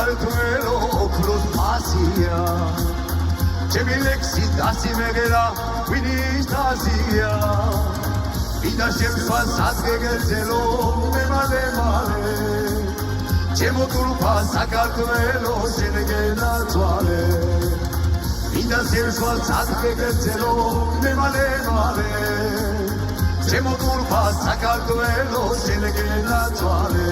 საქართველო ოქროს ფასია ჩემი ლექსი დასიმეგერა ვინის დაზია ვიდა შემსვა სადგეგერძელო მე მალე ჩემო თურფა საქართველო შენ გენაცვალე ვიდა შემსვა სადგეგერძელო მე მალე ჩემო თურფა საქართველო შენ გენაცვალე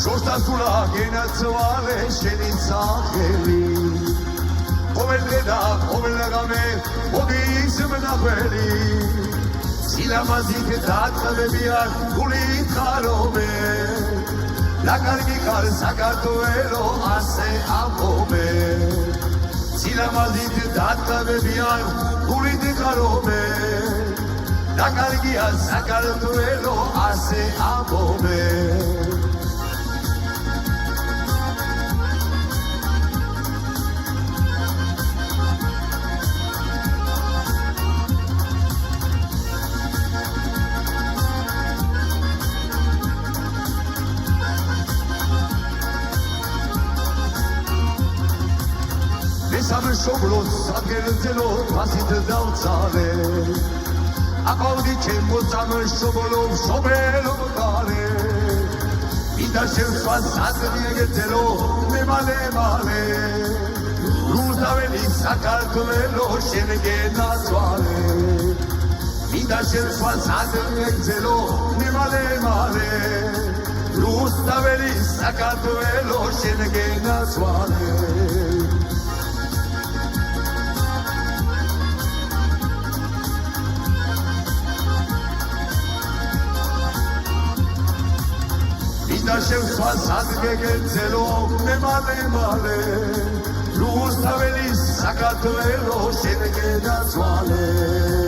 შორსასულა გენაცვალე შენი სახელი ყოველდღე და ყოველდღამე მოდის მნახველი სილამაზით დატყევებიან გულით ხარობე რა კარგი ხარ საქართველო ასე ამბობე სილამაზით დატყევებიან გულით ხარობე რა კარგია საქართველო ასე ამბობე სამშობლოს საგერრძელო ფასით დავცალე აკავდი ჩემო სამშობლო მშობელო მყარე ვიდა შემსვა საგერრძელო მე მალე რუსთაველი საქართველო შენ გენაცვალე ვიდა შემსვა საგერრძელო მე მალე რუსთაველი საქართველო შენ გენაცვალე და შემსვა სადგეგერძელო მე მალე რუსთაველი საქართველო შენ გენაცვალე